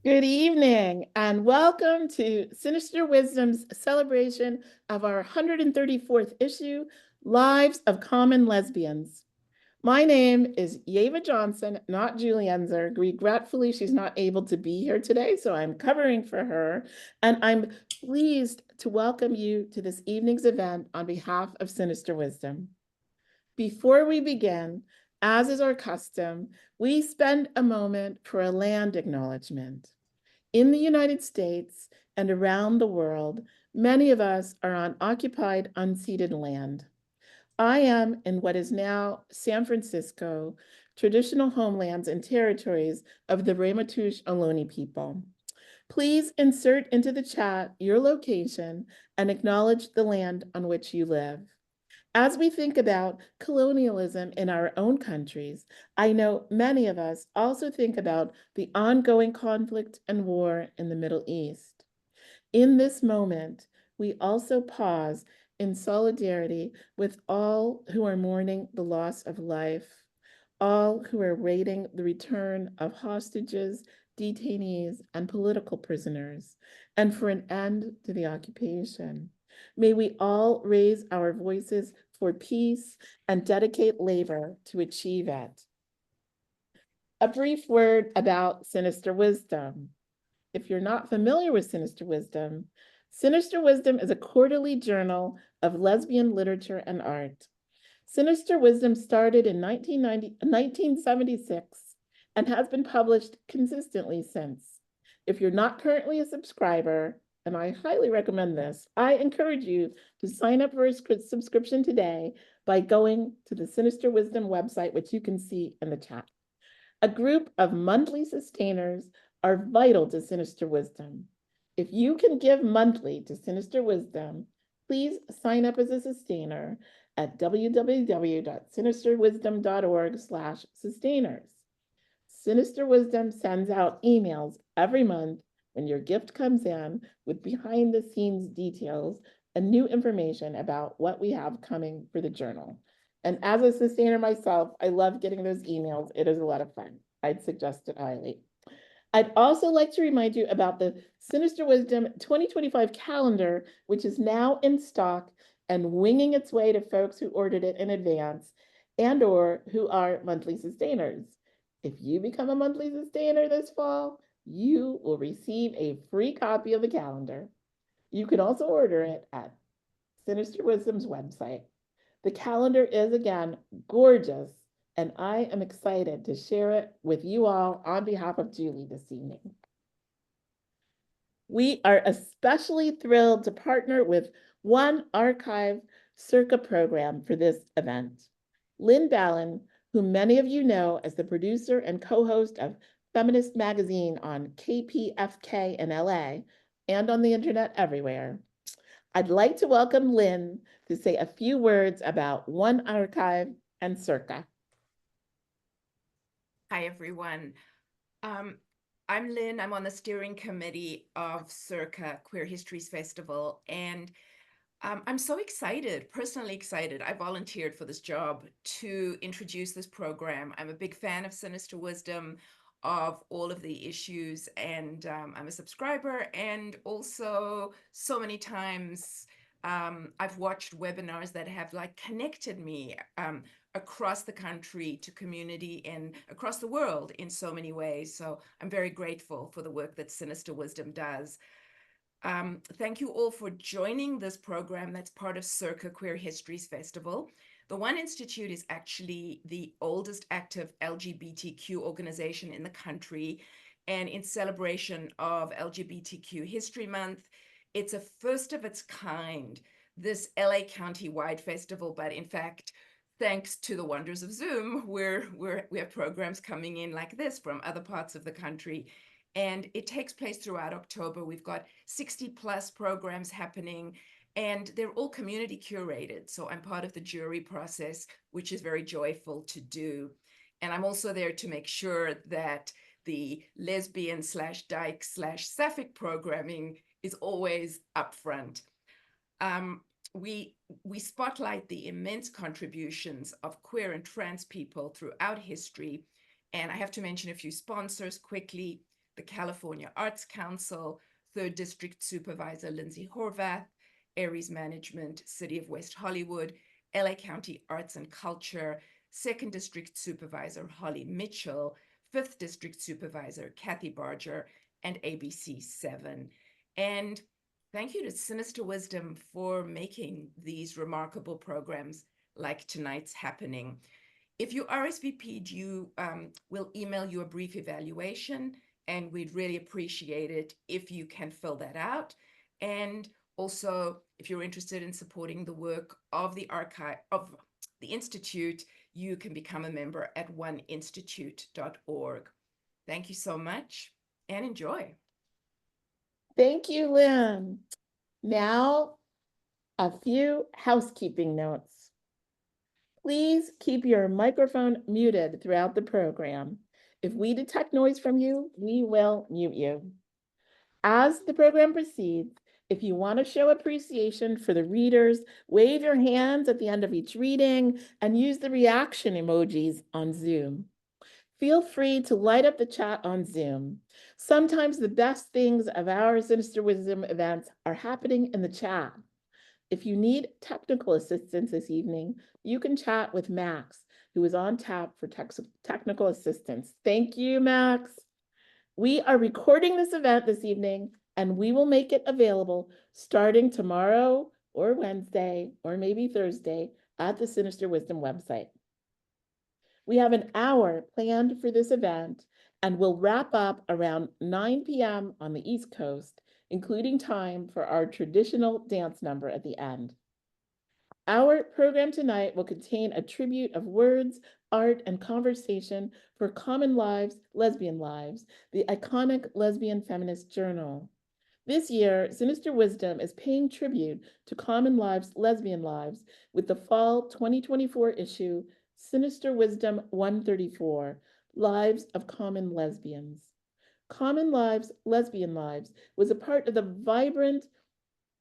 Good evening and welcome to Sinister Wisdom's celebration of our 134th issue, Lives of Common Lesbians. My name is Yeva Johnson, not Julie Enzer. Regretfully, she's not able to be here today, so I'm covering for her. And I'm pleased to welcome you to this evening's event on behalf of Sinister Wisdom. Before we begin, as is our custom, we spend a moment for a land acknowledgement. In the United States and around the world, many of us are on occupied, unceded land. I am in what is now San Francisco, traditional homelands and territories of the Ramaytush Ohlone people. Please insert into the chat your location and acknowledge the land on which you live. As we think about colonialism in our own countries, I know many of us also think about the ongoing conflict and war in the Middle East. In this moment, we also pause in solidarity with all who are mourning the loss of life, all who are awaiting the return of hostages, detainees, and political prisoners, and for an end to the occupation. May we all raise our voices for peace and dedicate labor to achieve it. A brief word about Sinister Wisdom. If you're not familiar with Sinister Wisdom is a quarterly journal of lesbian literature and art. Sinister Wisdom started in 1976 and has been published consistently since. If you're not currently a subscriber, and I highly recommend this, I encourage you to sign up for a subscription today by going to the Sinister Wisdom website, which you can see in the chat. A group of monthly sustainers are vital to Sinister Wisdom. If you can give monthly to Sinister Wisdom, please sign up as a sustainer at www.sinisterwisdom.org/sustainers. Sinister Wisdom sends out emails every month when your gift comes in with behind the scenes details and new information about what we have coming for the journal. And as a sustainer myself, I love getting those emails. It is a lot of fun. I'd suggest it highly. I'd also like to remind you about the Sinister Wisdom 2025 calendar, which is now in stock and winging its way to folks who ordered it in advance and or who are monthly sustainers. If you become a monthly sustainer this fall, you will receive a free copy of the calendar. You can also order it at Sinister Wisdom's website. The calendar is, again, gorgeous, and I am excited to share it with you all on behalf of Julie this evening. We are especially thrilled to partner with One Archive Circa program for this event. Lynn Ballin, who many of you know as the producer and co-host of Feminist Magazine on KPFK in LA and on the internet everywhere. I'd like to welcome Lynn to say a few words about One Archive and Circa. Hi, everyone. I'm Lynn. I'm on the steering committee of Circa Queer Histories Festival, and I'm so excited, personally excited. I volunteered for this job to introduce this program. I'm a big fan of Sinister Wisdom, of all of the issues, and I'm a subscriber. And also, so many times I've watched webinars that have connected me across the country to community and across the world in so many ways. So I'm very grateful for the work that Sinister Wisdom does. Thank you all for joining this program that's part of Circa Queer Histories Festival. The One Institute is actually the oldest active LGBTQ organization in the country. And in celebration of LGBTQ History Month, it's a first of its kind, this LA County-wide festival, but in fact, thanks to the wonders of Zoom, we have programs coming in like this from other parts of the country. And it takes place throughout October. We've got 60 plus programs happening, and they're all community curated. So I'm part of the jury process, which is very joyful to do. And I'm also there to make sure that the lesbian / dyke / sapphic programming is always upfront. We spotlight the immense contributions of queer and trans people throughout history. And I have to mention a few sponsors quickly. the California Arts Council, 3rd District Supervisor Lindsay Horvath, Aries Management, City of West Hollywood, LA County Arts and Culture, 2nd District Supervisor Holly Mitchell, 5th District Supervisor Kathy Barger, and ABC 7. And thank you to Sinister Wisdom for making these remarkable programs like tonight's happening. If you RSVP'd, we'll email you a brief evaluation, and we'd really appreciate it if you can fill that out. And also, if you're interested in supporting the work of the archive of the Institute, you can become a member at oneinstitute.org. Thank you so much and enjoy. Thank you, Lynn. Now, a few housekeeping notes. Please keep your microphone muted throughout the program. If we detect noise from you, we will mute you. As the program proceeds, if you want to show appreciation for the readers, wave your hands at the end of each reading and use the reaction emojis on Zoom. Feel free to light up the chat on Zoom. Sometimes the best things of our Sinister Wisdom events are happening in the chat. If you need technical assistance this evening, you can chat with Max, who is on tap for technical assistance. Thank you, Max. We are recording this event this evening, and we will make it available starting tomorrow or Wednesday or maybe Thursday at the Sinister Wisdom website. We have an hour planned for this event, and we'll wrap up around 9 p.m. on the East Coast, including time for our traditional dance number at the end. Our program tonight will contain a tribute of words, art, and conversation for Common Lesbian Lives, the iconic lesbian feminist journal. This year, Sinister Wisdom is paying tribute to Common Lesbian Lives with the fall 2024 issue, Sinister Wisdom 134, Lives of Common Lesbians. Common Lesbian Lives was a part of the vibrant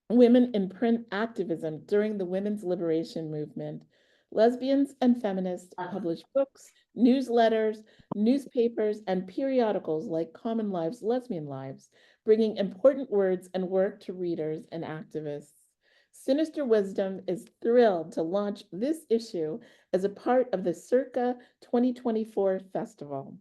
women in print activism during the women's liberation movement. Lesbians and feminists published books, newsletters, newspapers, and periodicals like Common Lesbian Lives, bringing important words and work to readers and activists. Sinister Wisdom is thrilled to launch this issue as a part of the Circa 2024 festival.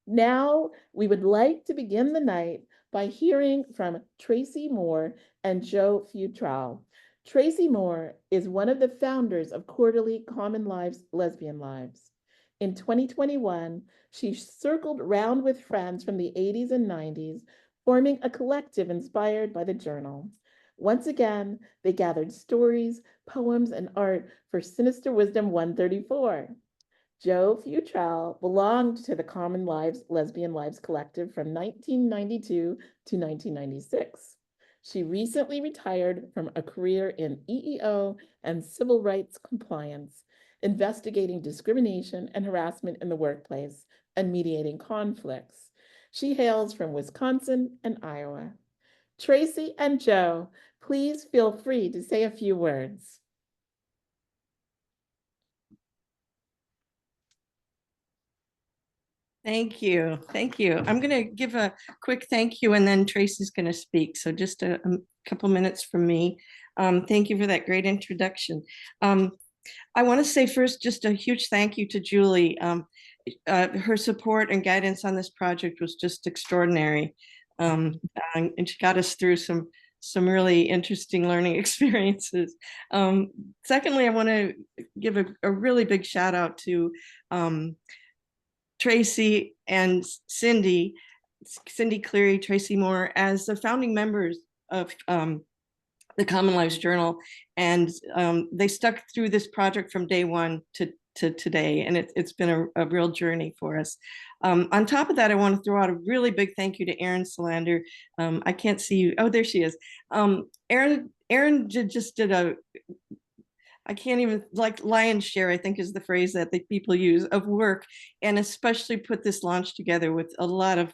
Now, we would like to begin the night by hearing from Tracy Moore and Joe Futrell. Tracy Moore is one of the founders of quarterly Common Lesbian Lives. In 2021, she circled round with friends from the 80s and 90s, forming a collective inspired by the journal. Once again, they gathered stories, poems, and art for Sinister Wisdom 134. Joe Futrell belonged to the Common Lesbian Lives Collective from 1992 to 1996. She recently retired from a career in EEO and civil rights compliance, investigating discrimination and harassment in the workplace and mediating conflicts. She hails from Wisconsin and Iowa. Tracy and Joe, please feel free to say a few words. Thank you. Thank you. I'm going to give a quick thank you and then Tracy's going to speak. So just a couple minutes from me. Thank you for that great introduction. I want to say first just a huge thank you to Julie. Her support and guidance on this project was just extraordinary. And she got us through some really interesting learning experiences. Secondly, I want to give a really big shout out to Tracy and Cindy Cleary, Tracy Moore, as the founding members of the Common Lives Journal. And they stuck through this project from day one to today. And it's been a real journey for us. On top of that, I want to throw out a really big thank you to Erin Solander. I can't see you. Oh, there she is. Erin just did I can't even, like, lion's share, I think is the phrase that the people use, of work, and especially put this launch together with a lot of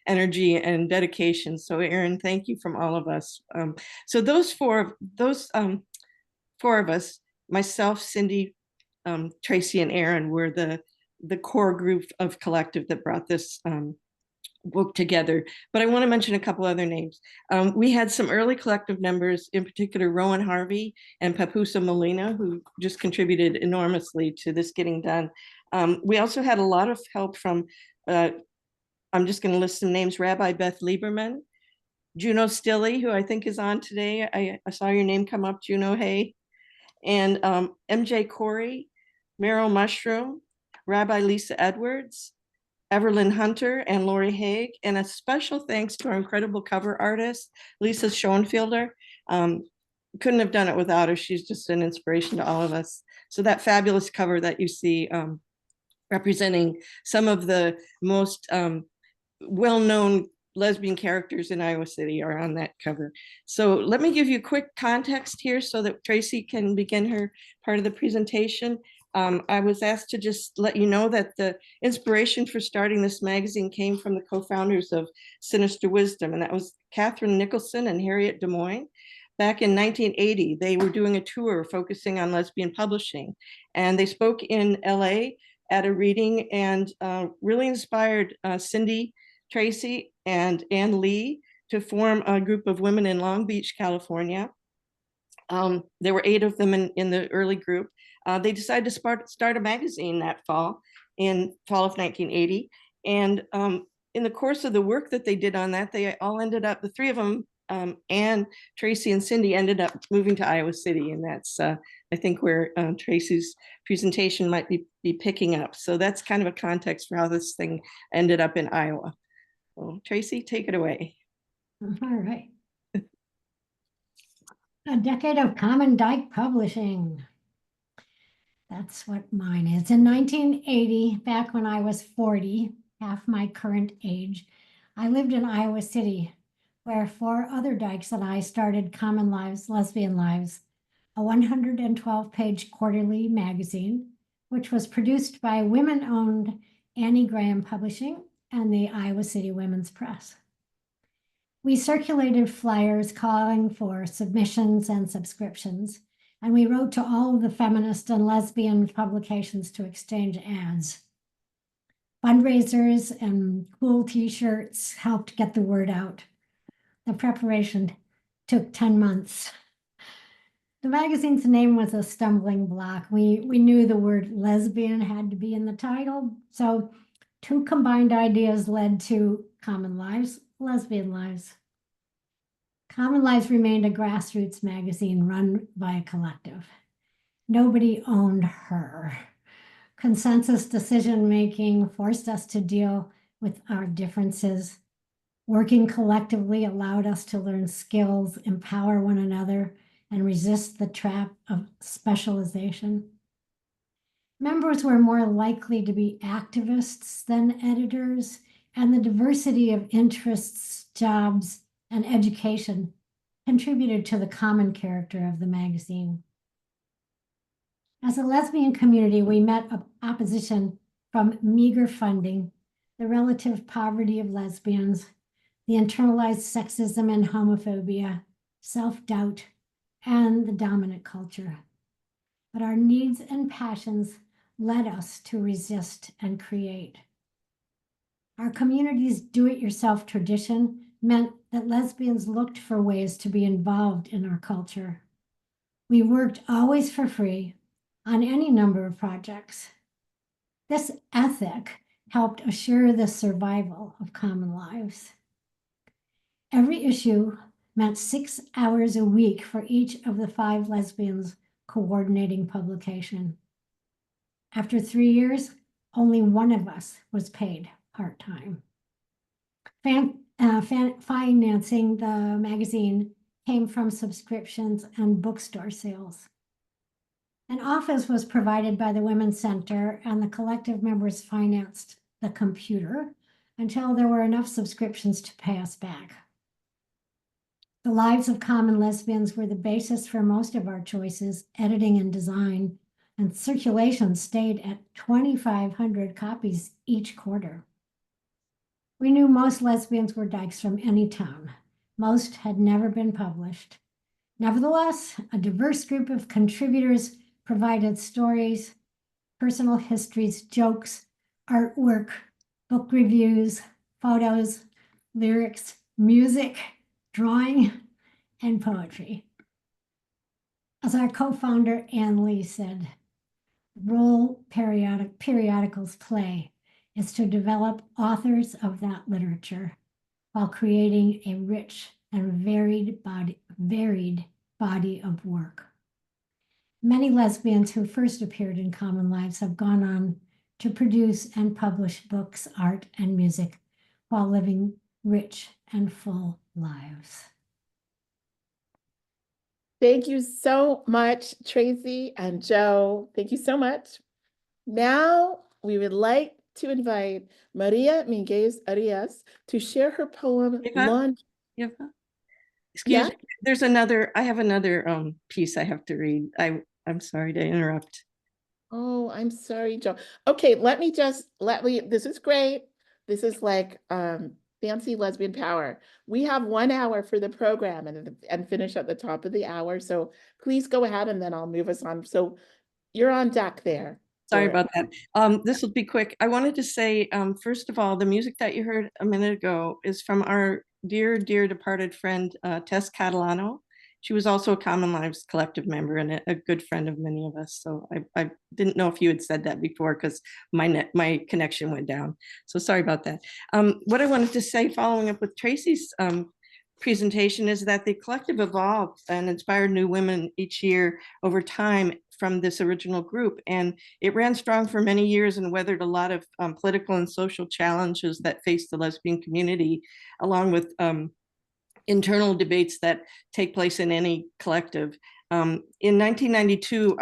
energy and dedication. So Erin, thank you from all of us. So those four of us, myself, Cindy, Tracy, and Erin, were the core group of collective that brought this book together, but I want to mention a couple other names. We had some early collective members, in particular Rowan Harvey and Papusa Molina, who just contributed enormously to this getting done. We also had a lot of help from, I'm just going to list some names, Rabbi Beth Lieberman, Juno Stilley, who I think is on today. I saw your name come up, Juno, hey. And MJ Corey, Meryl Mushroom, Rabbi Lisa Edwards, Everlyn Hunter, and Lori Haig. And a special thanks to our incredible cover artist, Lisa Schoenfielder. Couldn't have done it without her. She's just an inspiration to all of us. So that fabulous cover that you see representing some of the most well-known lesbian characters in Iowa City are on that cover. So let me give you quick context here so that Tracy can begin her part of the presentation. I was asked to just let you know that the inspiration for starting this magazine came from the co-founders of Sinister Wisdom, and that was Catherine Nicholson and Harriet Des Moines. Back in 1980, they were doing a tour focusing on lesbian publishing, and they spoke in LA at a reading and really inspired Cindy, Tracy, and Ann Lee to form a group of women in Long Beach, California. There were 8 of them in the early group. They decided to start a magazine that fall, in fall of 1980. And in the course of the work that they did on that, they all ended up, the 3 of them, Anne, Tracy, and Cindy, ended up moving to Iowa City. And that's, I think, where Tracy's presentation might be picking up. So that's kind of a context for how this thing ended up in Iowa. So Tracy, take it away. All right. A decade of Common Dyke publishing. That's what mine is. In 1980, back when I was 40, half my current age, I lived in Iowa City, where 4 other dykes and I started Common Lives, Lesbian Lives, a 112-page quarterly magazine, which was produced by women-owned Annie Graham Publishing and the Iowa City Women's Press. We circulated flyers calling for submissions and subscriptions, and we wrote to all of the feminist and lesbian publications to exchange ads. Fundraisers and cool t-shirts helped get the word out. The preparation took 10 months. The magazine's name was a stumbling block. We knew the word lesbian had to be in the title, so 2 combined ideas led to Common Lives, Lesbian Lives. Common Lives remained a grassroots magazine run by a collective. Nobody owned her. Consensus decision-making forced us to deal with our differences. Working collectively allowed us to learn skills, empower one another, and resist the trap of specialization. Members were more likely to be activists than editors, and the diversity of interests, jobs, and education contributed to the common character of the magazine. As a lesbian community, we met opposition from meager funding, the relative poverty of lesbians, the internalized sexism and homophobia, self-doubt, and the dominant culture. But our needs and passions led us to resist and create. Our community's do-it-yourself tradition meant that lesbians looked for ways to be involved in our culture. We worked always for free on any number of projects. This ethic helped assure the survival of Common Lives. Every issue meant 6 hours a week for each of the 5 lesbians coordinating publication. After 3 years, only one of us was paid part-time. Financing the magazine came from subscriptions and bookstore sales. An office was provided by the Women's Center, and the collective members financed the computer until there were enough subscriptions to pay us back. The Lives of Common Lesbians were the basis for most of our choices, editing and design, and circulation stayed at 2,500 copies each quarter. We knew most lesbians were dykes from any town. Most had never been published. Nevertheless, a diverse group of contributors provided stories, personal histories, jokes, artwork, book reviews, photos, lyrics, music, drawing, and poetry. As our co-founder Ann Lee said, the role periodicals play is to develop authors of that literature while creating a rich and varied body of work. Many lesbians who first appeared in Common Lives have gone on to produce and publish books, art, and music while living rich and full lives. Thank you so much, Tracy and Joe. Thank you so much. Now we would like to invite Maria Miguez Arias to share her poem, Eva? Launch. Eva? Excuse Yeah? me. I have another piece I have to read. I'm sorry to interrupt. Oh, I'm sorry, Joe. Okay, this is great. This is like fancy lesbian power. We have 1 hour for the program and finish at the top of the hour. So please go ahead and then I'll move us on. So you're on deck there. Sorry for it. about that. This will be quick. I wanted to say, first of all, the music that you heard a minute ago is from our dear, dear departed friend, Tess Catalano. She was also a Common Lives Collective member and a good friend of many of us. So I didn't know if you had said that before because my connection went down. So sorry about that. What I wanted to say following up with Tracy's presentation is that the collective evolved and inspired new women each year over time from this original group. And it ran strong for many years and weathered a lot of political and social challenges that faced the lesbian community, along with internal debates that take place in any collective. In 1992,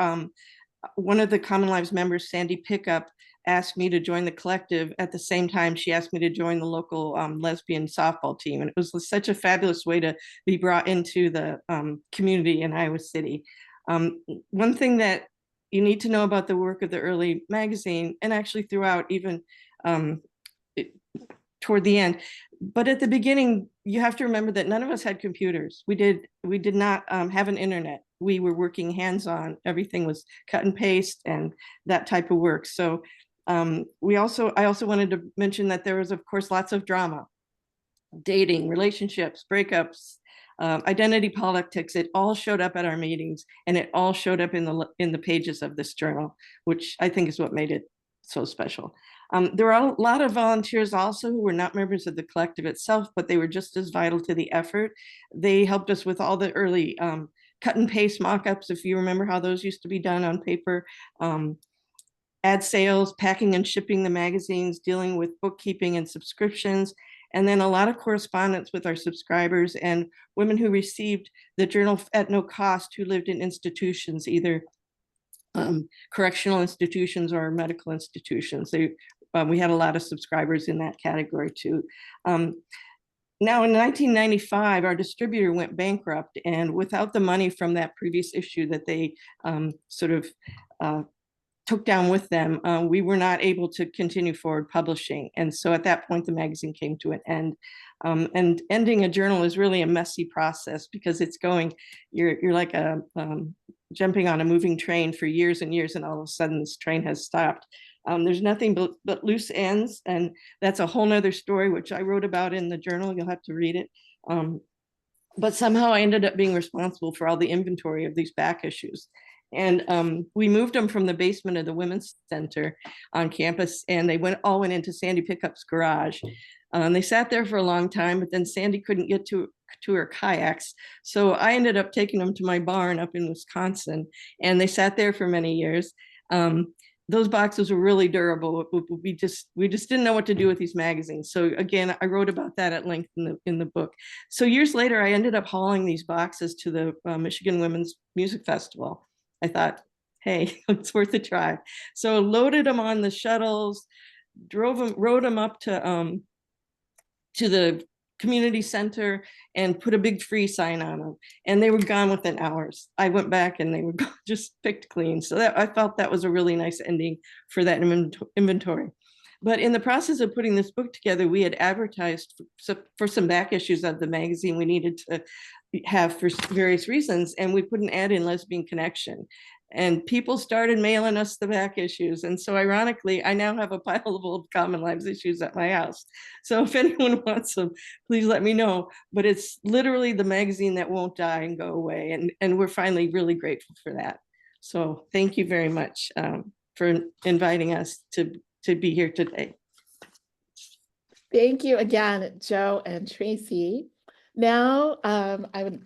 one of the Common Lives members, Sandy Pickup, asked me to join the collective. At the same time, she asked me to join the local lesbian softball team. And it was such a fabulous way to be brought into the community in Iowa City. One thing that you need to know about the work of the early magazine, and actually throughout even toward the end, but at the beginning, you have to remember that none of us had computers. We did not have an internet. We were working hands-on. Everything was cut and paste and that type of work. So I also wanted to mention that there was, of course, lots of drama, dating, relationships, breakups, identity politics. It all showed up at our meetings, and it all showed up in the pages of this journal, which I think is what made it so special. There are a lot of volunteers also who were not members of the collective itself, but they were just as vital to the effort. They helped us with all the early cut and paste mock-ups, if you remember how those used to be done on paper, ad sales, packing and shipping the magazines, dealing with bookkeeping and subscriptions, and then a lot of correspondence with our subscribers and women who received the journal at no cost who lived in institutions, either correctional institutions or medical institutions. We had a lot of subscribers in that category too. Now in 1995, our distributor went bankrupt, and without the money from that previous issue that they took down with them, we were not able to continue forward publishing. And so at that point, the magazine came to an end. And ending a journal is really a messy process because it's going, you're like jumping on a moving train for years and years, and all of a sudden this train has stopped. There's nothing but loose ends, and that's a whole nother story, which I wrote about in the journal. You'll have to read it. But somehow I ended up being responsible for all the inventory of these back issues. And we moved them from the basement of the Women's Center on campus, and they all went into Sandy Pickup's garage. They sat there for a long time, but then Sandy couldn't get to her kayaks. So I ended up taking them to my barn up in Wisconsin, and they sat there for many years. Those boxes were really durable. We just didn't know what to do with these magazines. So again, I wrote about that at length in the book. So years later, I ended up hauling these boxes to the Michigan Women's Music Festival. I thought, hey, it's worth a try. So loaded them on the shuttles, rode them up to the community center and put a big free sign on them, and they were gone within hours. I went back and they were just picked clean. So I felt that was a really nice ending for that inventory. But in the process of putting this book together, we had advertised for some back issues of the magazine we needed to have for various reasons, and we put an ad in Lesbian Connection. And people started mailing us the back issues. And so ironically, I now have a pile of Common Lives issues at my house. So if anyone wants them, please let me know. But it's literally the magazine that won't die and go away. And we're finally really grateful for that. So thank you very much for inviting us to be here today. Thank you again, Joe and Tracy. Now,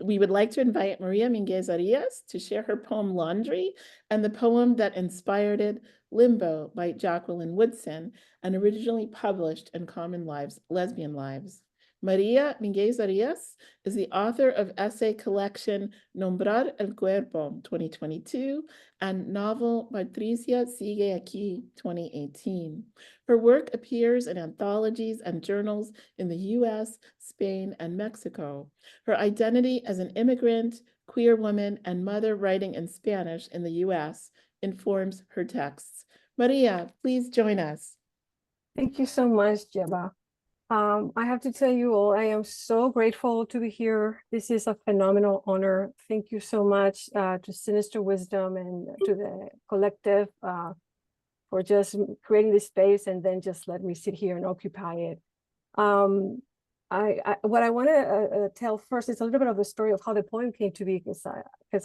we would like to invite Maria Minguez Arias to share her poem Laundry and the poem that inspired it, Limbo by Jacqueline Woodson, and originally published in Common Lives, Lesbian Lives. Maria Minguez Arias is the author of essay collection Nombrar el Cuerpo 2022 and novel Patricia Sigue Aquí 2018. Her work appears in anthologies and journals in the US, Spain, and Mexico. Her identity as an immigrant, queer woman, and mother writing in Spanish in the US informs her texts. Maria, please join us. Thank you so much, Jeba. I have to tell you all, I am so grateful to be here. This is a phenomenal honor. Thank you so much to Sinister Wisdom and to the collective for just creating this space and then just let me sit here and occupy it. What I want to tell first is a little bit of the story of how the poem came to be, because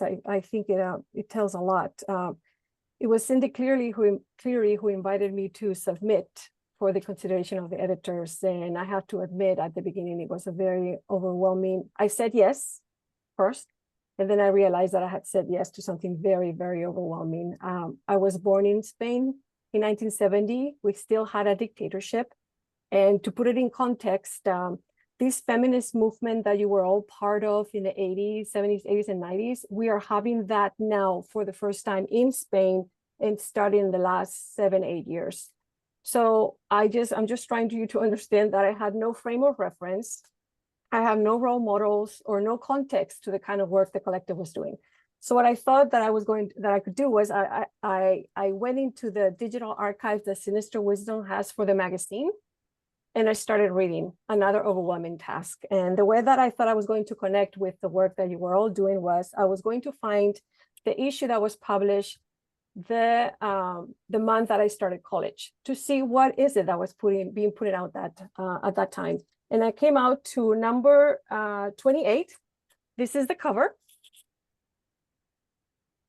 I think it tells a lot. It was Cindy Cleary who invited me to submit for the consideration of the editors. And I have to admit, at the beginning, it was a very overwhelming. I said yes first, and then I realized that I had said yes to something very, very overwhelming. I was born in Spain in 1970. We still had a dictatorship. And to put it in context, this feminist movement that you were all part of in the 80s, 70s, 80s, and 90s, we are having that now for the first time in Spain and starting in the last 7-8 years. So I'm just trying to understand that I had no frame of reference. I have no role models or no context to the kind of work the collective was doing. So what I thought that I could do was I went into the digital archives that Sinister Wisdom has for the magazine, and I started reading, another overwhelming task. And the way that I thought I was going to connect with the work that you were all doing was I was going to find the issue that was published the month that I started college to see what is it that was being put out at that time. And I came out to number 28. This is the cover.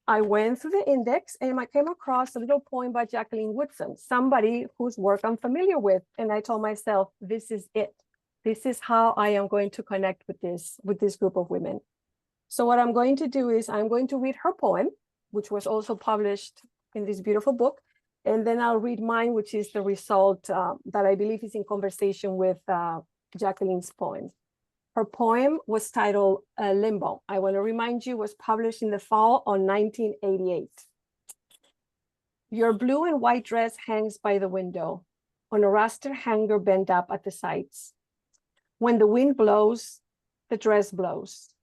I went through the index and I came across a little poem by Jacqueline Woodson, somebody whose work I'm familiar with. And I told myself, this is it. This is how I am going to connect with this group of women. So what I'm going to do is I'm going to read her poem, which was also published in this beautiful book. And then I'll read mine, which is the result that I believe is in conversation with Jacqueline's poem. Her poem was titled Limbo. I want to remind you, was published in the fall of 1988. Your blue and white dress hangs by the window on a raster hanger bent up at the sides. When the wind blows, the dress blows.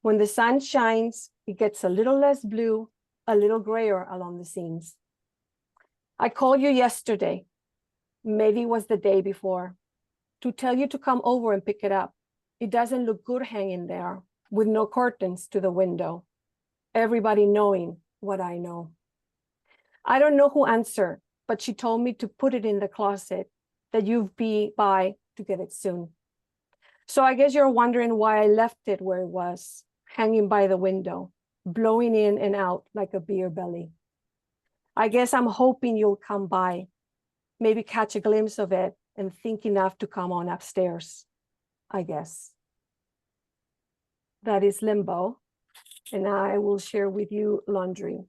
When the sun shines, it gets a little less blue, a little grayer along the seams. I called you yesterday, maybe it was the day before, to tell you to come over and pick it up. It doesn't look good hanging there with no curtains to the window, everybody knowing what I know. I don't know who answered, but she told me to put it in the closet, that you'd be by to get it soon. So I guess you're wondering why I left it where it was, hanging by the window, blowing in and out like a beer belly. I guess I'm hoping you'll come by, maybe catch a glimpse of it and think enough to come on upstairs, I guess. That is Limbo, and I will share with you Laundry.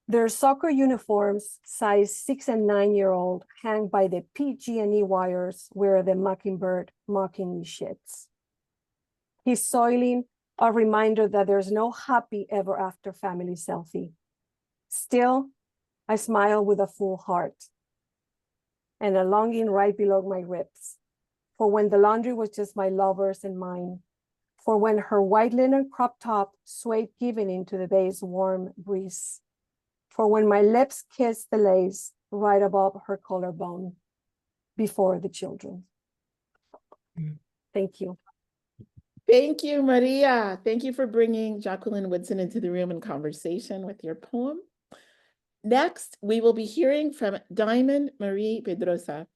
Their soccer uniforms, size 6 and 9-year-old, hang by the PG&E wires where the mockingbird mockingly shits. He's soiling, a reminder that there's no happy ever after family selfie. Still, I smile with a full heart and a longing right below my ribs for when the laundry was just my lover's and mine, for when her white linen crop top swayed giving into the bay's warm breeze, for when my lips kissed the lace right above her collarbone before the children. Thank you. Thank you, Maria. Thank you for bringing Jacqueline Woodson into the room in conversation with your poem. Next, we will be hearing from Diamond Marie Pedrosa.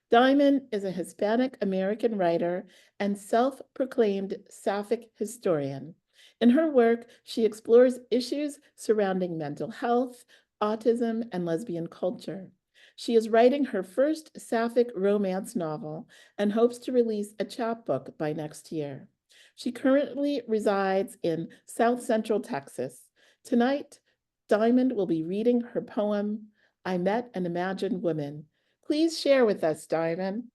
Diamond is a Hispanic American writer and self-proclaimed Sapphic historian. In her work, she explores issues surrounding mental health, autism, and lesbian culture. She is writing her first Sapphic romance novel and hopes to release a chapbook by next year. She currently resides in South Central Texas. Tonight, Diamond will be reading her poem, I Met an Imagined Woman. Please share with us, Diamond.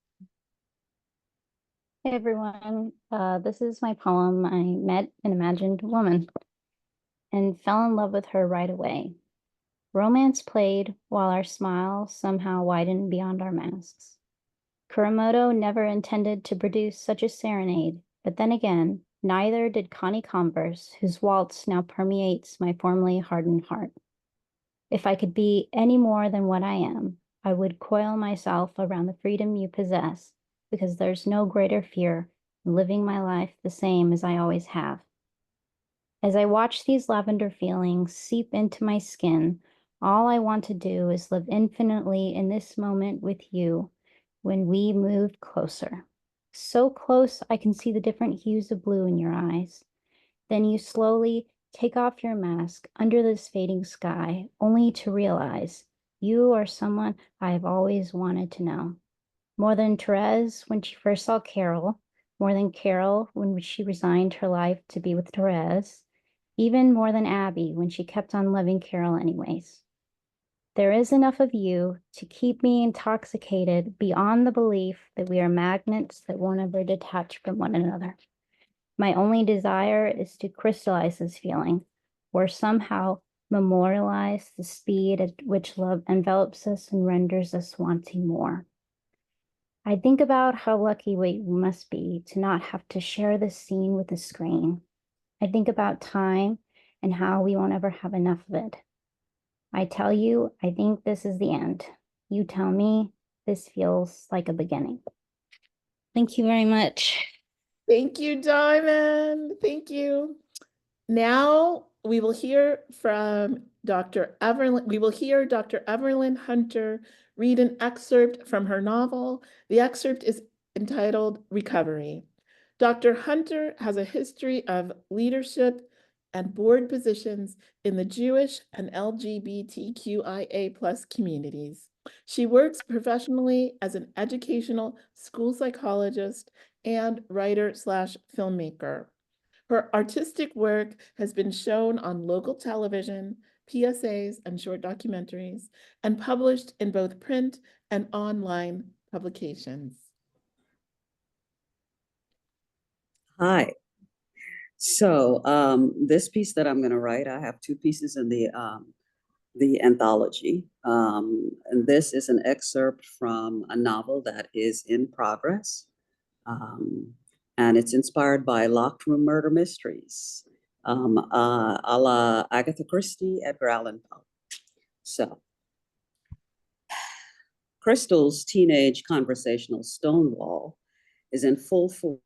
Hey everyone, this is my poem, I Met an Imagined Woman and fell in love with her right away. Romance played while our smiles somehow widened beyond our masks. Kuramoto never intended to produce such a serenade, but then again, neither did Connie Converse, whose waltz now permeates my formerly hardened heart. If I could be any more than what I am, I would coil myself around the freedom you possess, because there's no greater fear than living my life the same as I always have. As I watch these lavender feelings seep into my skin, all I want to do is live infinitely in this moment with you when we move closer. So close I can see the different hues of blue in your eyes. Then you slowly take off your mask under this fading sky, only to realize you are someone I have always wanted to know. More than Therese when she first saw Carol, more than Carol when she resigned her life to be with Therese, even more than Abby when she kept on loving Carol anyways. There is enough of you to keep me intoxicated beyond the belief that we are magnets that won't ever detach from one another. My only desire is to crystallize this feeling, or somehow memorialize the speed at which love envelops us and renders us wanting more. I think about how lucky we must be to not have to share this scene with the screen. I think about time and how we won't ever have enough of it. I tell you, I think this is the end. You tell me, this feels like a beginning. Thank you very much. Thank you, Diamond. Thank you. Now we will hear from Dr. Everlyn. We will hear Dr. Everlyn Hunter read an excerpt from her novel. The excerpt is entitled Recovery. Dr. Hunter has a history of leadership and board positions in the Jewish and LGBTQIA+ communities. She works professionally as an educational school psychologist and writer/filmmaker. Her artistic work has been shown on local television, PSAs, and short documentaries, and published in both print and online publications. Hi. So this piece that I'm going to write, I have two pieces in the anthology. And this is an excerpt from a novel that is in progress. And it's inspired by locked room murder mysteries, a la Agatha Christie, Edgar Allan Poe. So Crystal's teenage conversational Stonewall is in full force.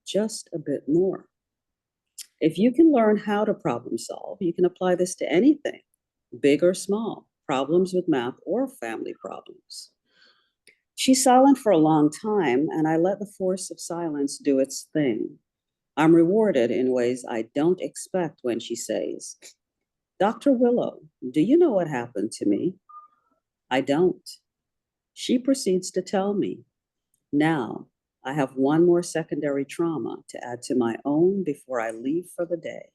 Just a bit more. If you can learn how to problem solve, you can apply this to anything, big or small, problems with math or family problems. She's silent for a long time, and I let the force of silence do its thing. I'm rewarded in ways I don't expect when she says, Dr. Willow, do you know what happened to me? I don't. She proceeds to tell me. Now, I have one more secondary trauma to add to my own before I leave for the day.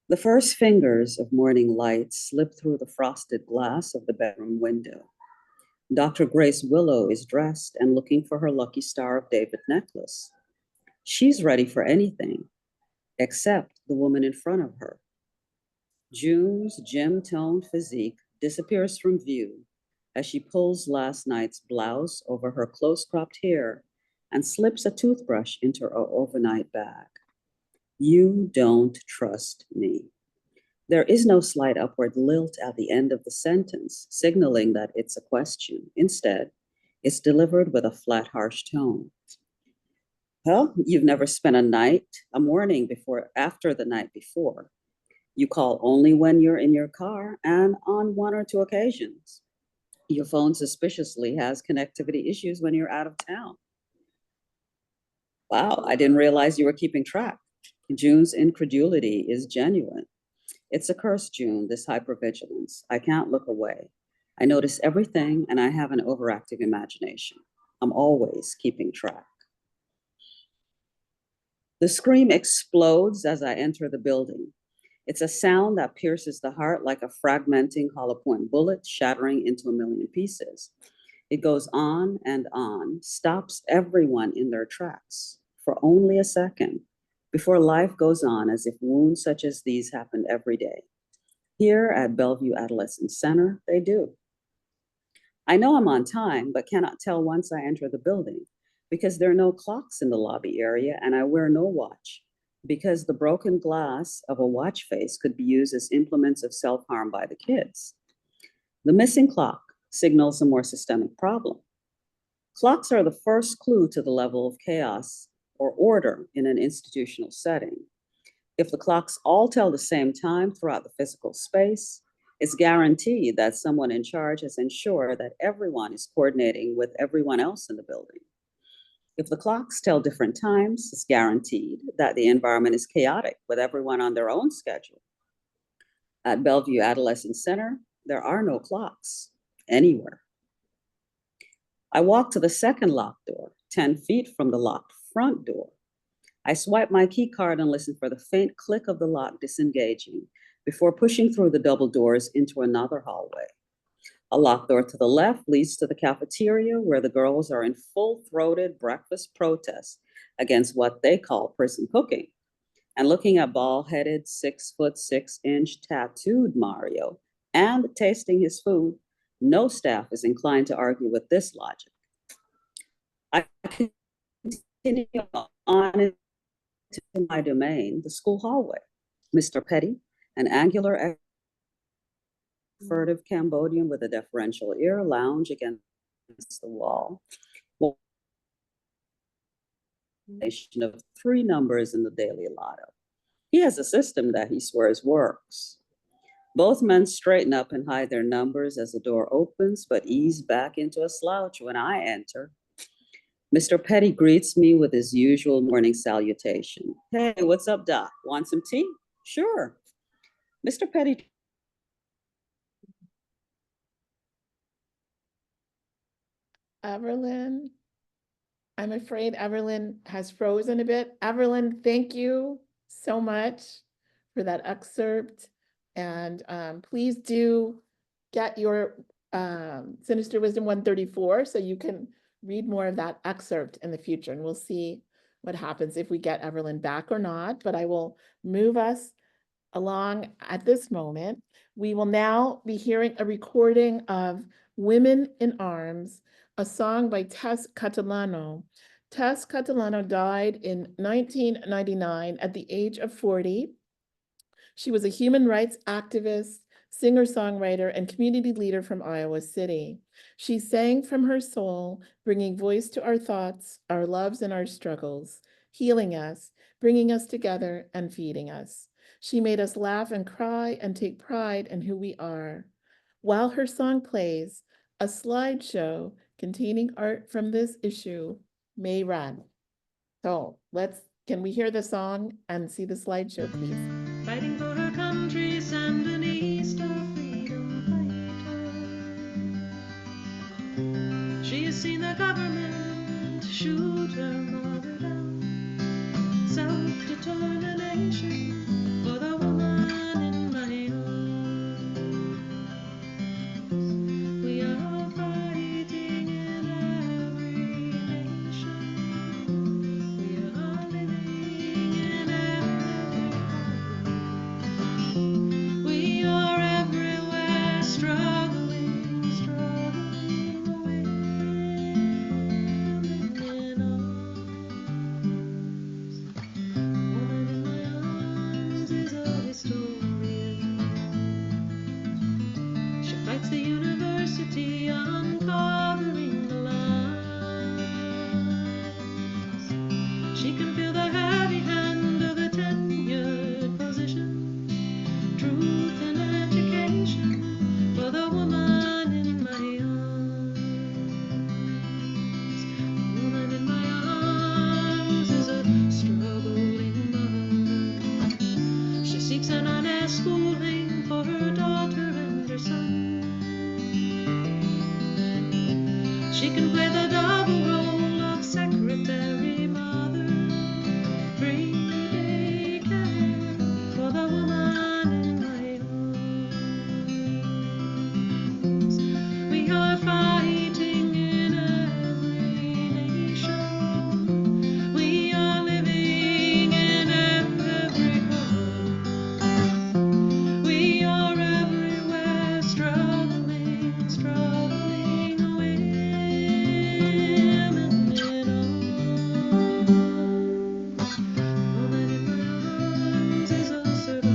The first fingers of morning light slip through the frosted glass of the bedroom window. Dr. Grace Willow is dressed and looking for her Lucky Star of David necklace. She's ready for anything, except the woman in front of her. June's gem-toned physique disappears from view as she pulls last night's blouse over her close-cropped hair and slips a toothbrush into her overnight bag. You don't trust me. There is no slight upward lilt at the end of the sentence, signaling that it's a question. Instead, It's delivered with a flat, harsh tone. Well, you've never spent a morning after the night before. You call only when you're in your car and on one or two occasions. Your phone suspiciously has connectivity issues when you're out of town. Wow, I didn't realize you were keeping track. June's incredulity is genuine. It's a curse, June, this hypervigilance. I can't look away. I notice everything and I have an overactive imagination. I'm always keeping track. The scream explodes as I enter the building. It's a sound that pierces the heart like a fragmenting hollow point bullet shattering into a million pieces. It goes on, stops everyone in their tracks for only a second before life goes on as if wounds such as these happened every day. Here at Bellevue Adolescent Center, they do. I know I'm on time, but cannot tell once I enter the building because there are no clocks in the lobby area and I wear no watch because the broken glass of a watch face could be used as implements of self-harm by the kids. The missing clock signals a more systemic problem. Clocks are the first clue to the level of chaos or order in an institutional setting. If the clocks all tell the same time throughout the physical space, it's guaranteed that someone in charge has ensured that everyone is coordinating with everyone else in the building. If the clocks tell different times, it's guaranteed that the environment is chaotic with everyone on their own schedule. At Bellevue Adolescent Center, there are no clocks anywhere. I walk to the second locked door, 10 feet from the locked front door. I swipe my key card and listen for the faint click of the lock disengaging before pushing through the double doors into another hallway. A locked door to the left leads to the cafeteria where the girls are in full-throated breakfast protest against what they call prison cooking. And looking at bald-headed, 6'6" tattooed Mario and tasting his food, no staff is inclined to argue with this logic. I continue on into my domain, the school hallway. Mr. Petty, an angular, furtive Cambodian with a deferential ear, lounge against the wall. Of 3 numbers in the daily lotto. He has a system that he swears works. Both men straighten up and hide their numbers as the door opens, but ease back into a slouch when I enter. Mr. Petty greets me with his usual morning salutation. Hey, what's up, Doc? Want some tea? Sure. Mr. Petty Everlyn, I'm afraid Everlyn has frozen a bit. Everlyn, thank you so much for that excerpt. And please do get your Sinister Wisdom 134 so you can read more of that excerpt in the future. And we'll see what happens if we get Everlyn back or not. But I will move us along at this moment. We will now be hearing a recording of Women in Arms, a song by Tess Catalano. Tess Catalano died in 1999 at the age of 40. She was a human rights activist, singer-songwriter, and community leader from Iowa City. She sang from her soul, bringing voice to our thoughts, our loves, and our struggles, healing us, bringing us together, and feeding us. She made us laugh and cry and take pride in who we are. While her song plays, a slideshow containing art from this issue may run. So can we hear the song and see the slideshow, please? Fighting for her country, Sandinista freedom fighter. She has seen the government shoot her mother down. Self-determination for the woman in my arms. We are fighting in every nation. We are living in every home. We are everywhere struggling women in arms. Woman in my arms is a historian. She fights the university, uncovering the lies. She can play the double role of secretary, mother, free daycare for the woman in my arms. We are fighting in every nation. We are living in every home. We are everywhere, struggling, struggling, women in arms. Woman in my arms is a survivor.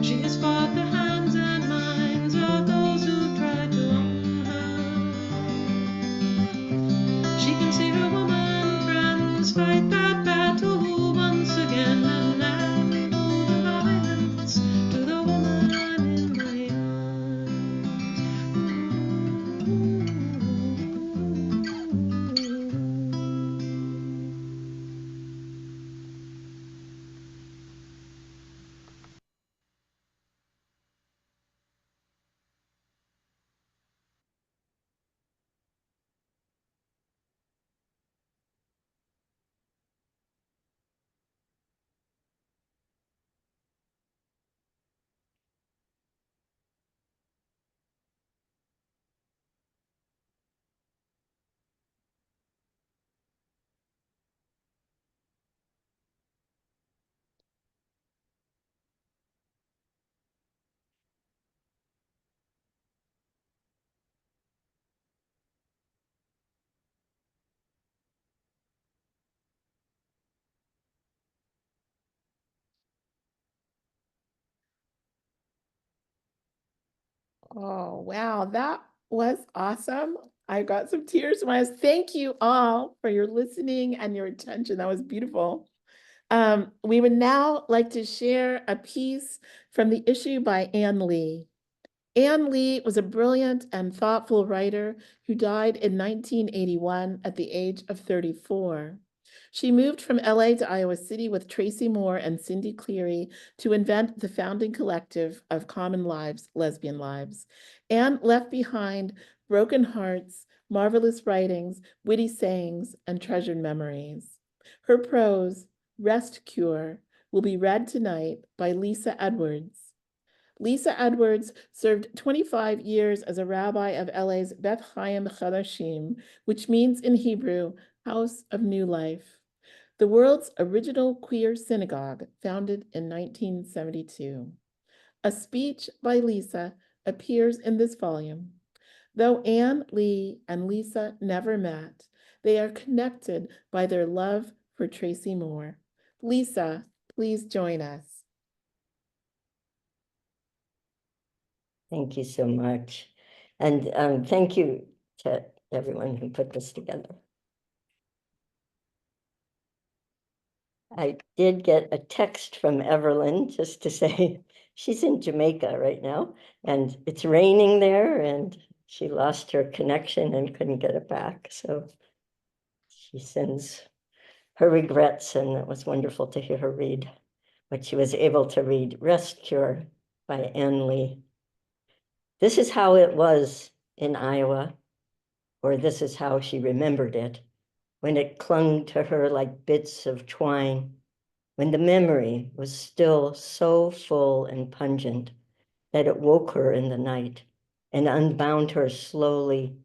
She has fought the hands and minds of those who tried to own her. She can see her woman friends fight that battle once again and end the violence to the woman in my arms. Oh, wow, that was awesome. I got some tears in my eyes. Thank you all for your listening and your attention. That was beautiful. We would now like to share a piece from the issue by Ann Lee. Ann Lee was a brilliant and thoughtful writer who died in 1981 at the age of 34. She moved from LA to Iowa City with Tracy Moore and Cindy Cleary to invent the founding collective of Common Lives, Lesbian Lives. Ann left behind broken hearts, marvelous writings, witty sayings, and treasured memories. Her prose, Rest Cure, will be read tonight by Lisa Edwards. Lisa Edwards served 25 years as a rabbi of LA's Beth Chaim Chadashim, which means in Hebrew, House of New Life, the world's original queer synagogue, founded in 1972. A speech by Lisa appears in this volume. Though Ann Lee and Lisa never met, they are connected by their love for Tracy Moore. Lisa, please join us. Thank you so much. And thank you to everyone who put this together. I did get a text from Evelyn just to say she's in Jamaica right now and it's raining there and she lost her connection and couldn't get it back. So she sends her regrets, and it was wonderful to hear her read what she was able to read. Rest Cure by Ann Lee. This is how it was in Iowa, or this is how she remembered it, when it clung to her like bits of twine, when the memory was still so full and pungent that it woke her in the night and unbound her slowly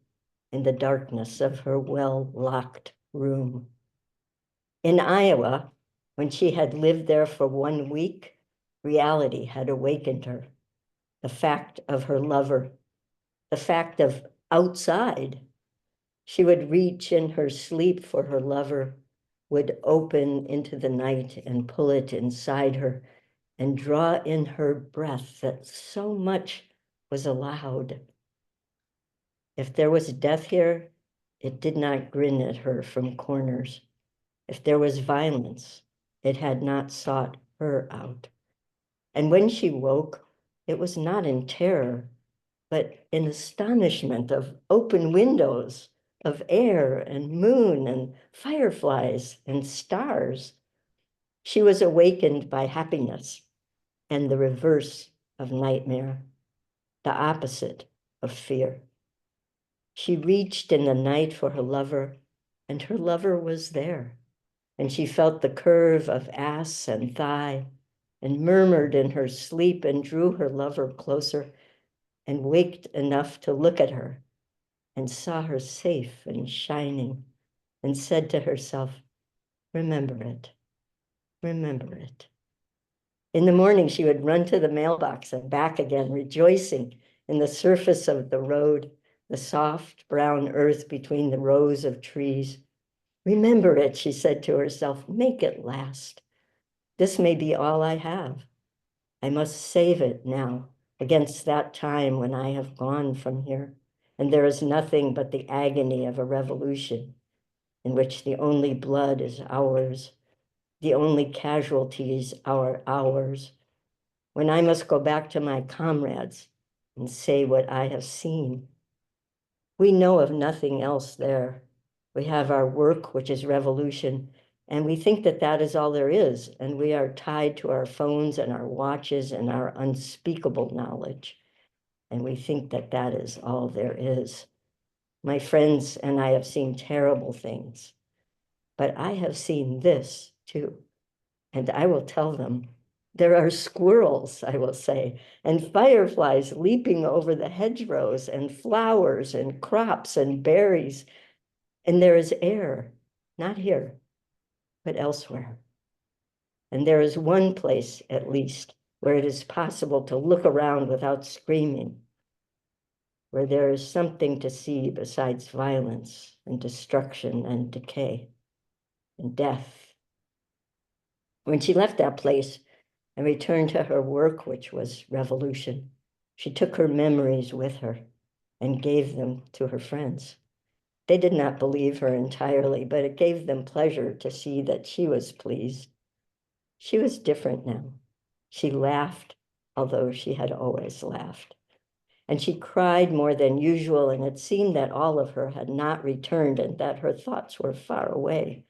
in the darkness of her well-locked room. In Iowa, when she had lived there for 1 week, reality had awakened her. The fact of her lover, the fact of outside. She would reach in her sleep for her lover, would open into the night and pull it inside her and draw in her breath that so much was allowed. If there was death here, it did not grin at her from corners. If there was violence, it had not sought her out. And when she woke, it was not in terror, but in astonishment of open windows, of air and moon and fireflies and stars. She was awakened by happiness and the reverse of nightmare, the opposite of fear. She reached in the night for her lover, and her lover was there. And she felt the curve of ass and thigh, and murmured in her sleep and drew her lover closer, and waked enough to look at her, and saw her safe and shining, and said to herself, remember it, remember it. In the morning, she would run to the mailbox and back again, rejoicing in the surface of the road, the soft brown earth between the rows of trees. Remember it, she said to herself, make it last. This may be all I have. I must save it now against that time when I have gone from here, and there is nothing but the agony of a revolution in which the only blood is ours, the only casualties are ours, when I must go back to my comrades and say what I have seen. We know of nothing else there. We have our work, which is revolution, and we think that that is all there is, and we are tied to our phones and our watches and our unspeakable knowledge, and we think that that is all there is. My friends and I have seen terrible things, but I have seen this too, and I will tell them. There are squirrels, I will say, and fireflies leaping over the hedgerows, and flowers and crops and berries. And there is air, not here, but elsewhere. And there is one place, at least, where it is possible to look around without screaming, where there is something to see besides violence and destruction and decay and death. When she left that place and returned to her work, which was revolution, she took her memories with her and gave them to her friends. They did not believe her entirely, but it gave them pleasure to see that she was pleased. She was different now. She laughed, although she had always laughed. And she cried more than usual, and it seemed that all of her had not returned and that her thoughts were far away.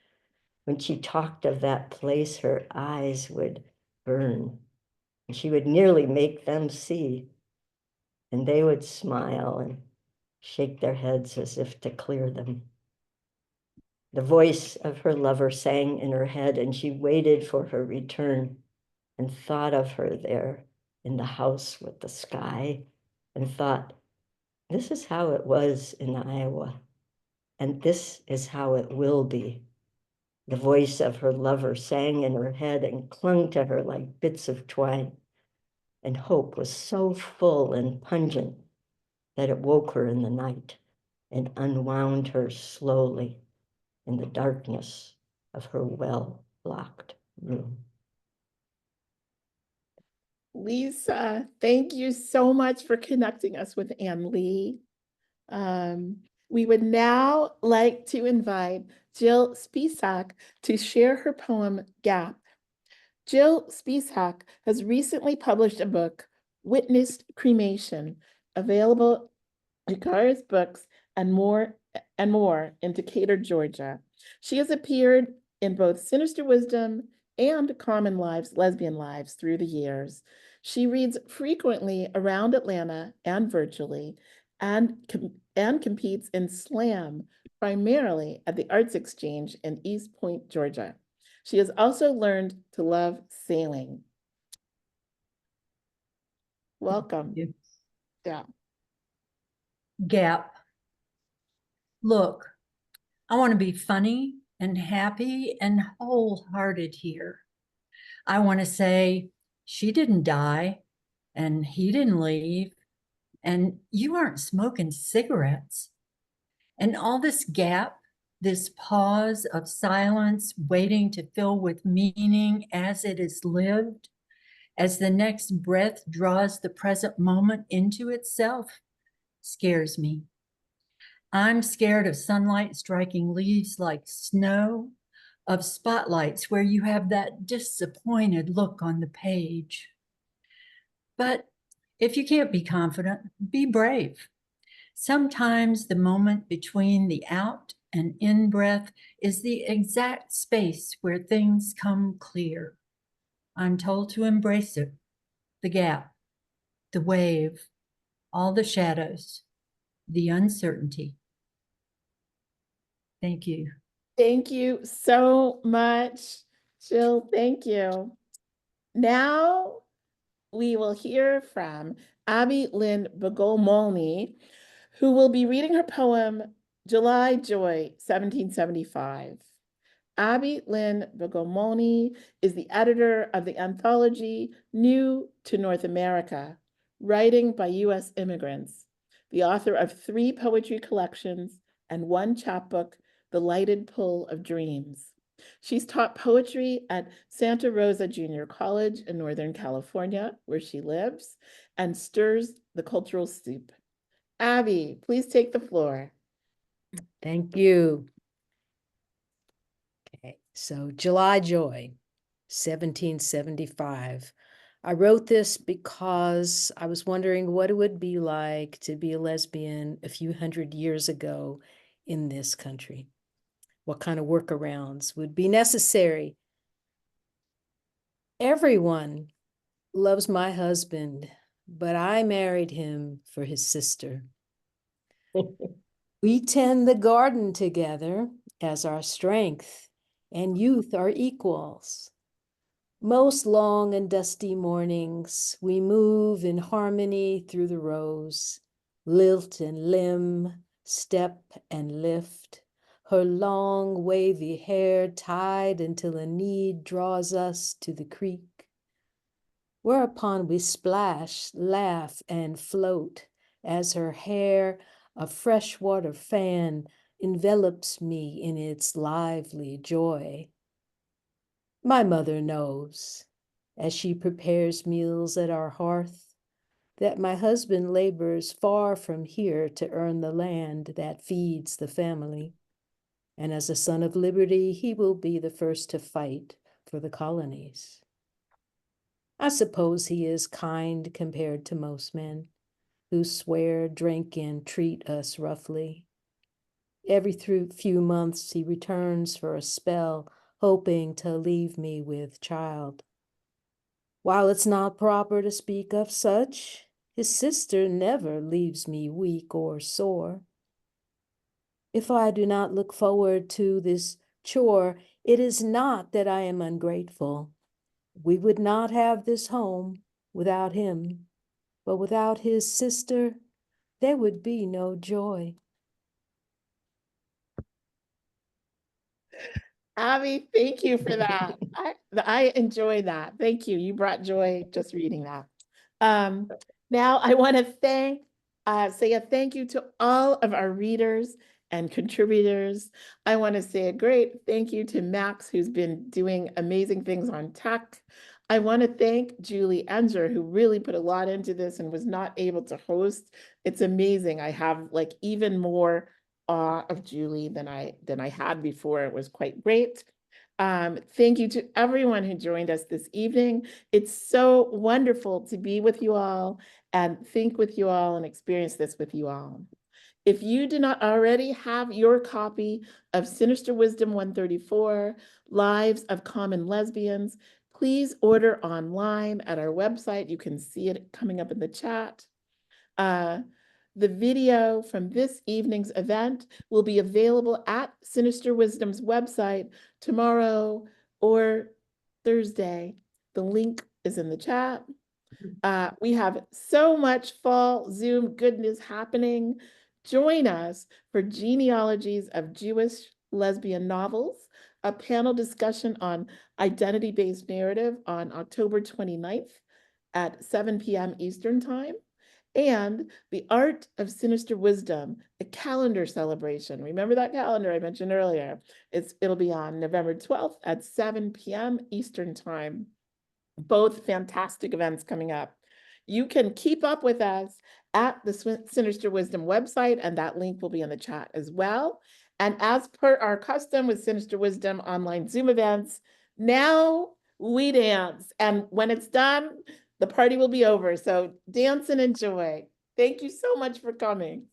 When she talked of that place, her eyes would burn, and she would nearly make them see. And they would smile and shake their heads as if to clear them. The voice of her lover sang in her head, and she waited for her return and thought of her there in the house with the sky, and thought, this is how it was in Iowa, and this is how it will be. The voice of her lover sang in her head and clung to her like bits of twine, and hope was so full and pungent that it woke her in the night and unwound her slowly in the darkness of her well-locked room. Lisa, thank you so much for connecting us with Ann Lee. We would now like to invite Jill Spisak to share her poem, Gap. Jill Spisak has recently published a book, Witnessed Cremation, available at Gara's Books and more in Decatur, Georgia. She has appeared in both Sinister Wisdom and Common Lesbian Lives through the years. She reads frequently around Atlanta and virtually, and competes in slam, primarily at the Arts Exchange in East Point, Georgia. She has also learned to love sailing. Welcome. Yeah. Gap. Look, I want to be funny and happy and wholehearted here. I want to say, she didn't die, and he didn't leave, and you aren't smoking cigarettes. And all this gap, this pause of silence waiting to fill with meaning as it is lived, as the next breath draws the present moment into itself, scares me. I'm scared of sunlight striking leaves like snow, of spotlights where you have that disappointed look on the page. But if you can't be confident, be brave. Sometimes the moment between the out and in breath is the exact space where things come clear. I'm told to embrace it, the gap, the wave, all the shadows, the uncertainty. Thank you. Thank you so much, Jill. Thank you. Now we will hear from Abby Lynn Bogomolny, who will be reading her poem, July Joy, 1775. Abby Lynn Bogomolny is the editor of the anthology New to North America, Writing by U.S. Immigrants, the author of 3 poetry collections and 1 chapbook, The Lighted Pull of Dreams. She's taught poetry at Santa Rosa Junior College in Northern California, where she lives, and stirs the cultural soup. Abby, please take the floor. Thank you. Okay, so July Joy, 1775. I wrote this because I was wondering what it would be like to be a lesbian a few hundred years ago in this country. What kind of workarounds would be necessary? Everyone loves my husband, but I married him for his sister. We tend the garden together as our strength and youth are equals. Most long and dusty mornings, we move in harmony through the rows, lilt and limb, step and lift, her long wavy hair tied until a need draws us to the creek. Whereupon we splash, laugh, and float as her hair, a freshwater fan, envelops me in its lively joy. My mother knows, as she prepares meals at our hearth, that my husband labors far from here to earn the land that feeds the family. And as a son of liberty, he will be the first to fight for the colonies. I suppose he is kind compared to most men who swear, drink, and treat us roughly. Every few months he returns for a spell, hoping to leave me with child. While it's not proper to speak of such, his sister never leaves me weak or sore. If I do not look forward to this chore, it is not that I am ungrateful. We would not have this home without him, but without his sister, there would be no joy. Abby, thank you for that. I enjoy that. Thank you. You brought joy just reading that. Now I want to say a thank you to all of our readers and contributors. I want to say a great thank you to Max, who's been doing amazing things on tech. I want to thank Julie Enger, who really put a lot into this and was not able to host. It's amazing. I have like even more awe of Julie than I had before. It was quite great. Thank you to everyone who joined us this evening. It's so wonderful to be with you all and think with you all and experience this with you all. If you do not already have your copy of Sinister Wisdom 134, Lives of Common Lesbians, please order online at our website. You can see it coming up in the chat. The video from this evening's event will be available at Sinister Wisdom's website tomorrow or Thursday. The link is in the chat. We have so much fall Zoom goodness happening. Join us for Genealogies of Jewish Lesbian Novels, a panel discussion on identity-based narrative on October 29th at 7 p.m. Eastern Time. And the Art of Sinister Wisdom, a calendar celebration. Remember that calendar I mentioned earlier? It'll be on November 12th at 7 p.m. Eastern Time. Both fantastic events coming up. You can keep up with us at the Sinister Wisdom website, and that link will be in the chat as well. And as per our custom with Sinister Wisdom online Zoom events, now we dance. And when it's done, the party will be over. So dance and enjoy. Thank you so much for coming.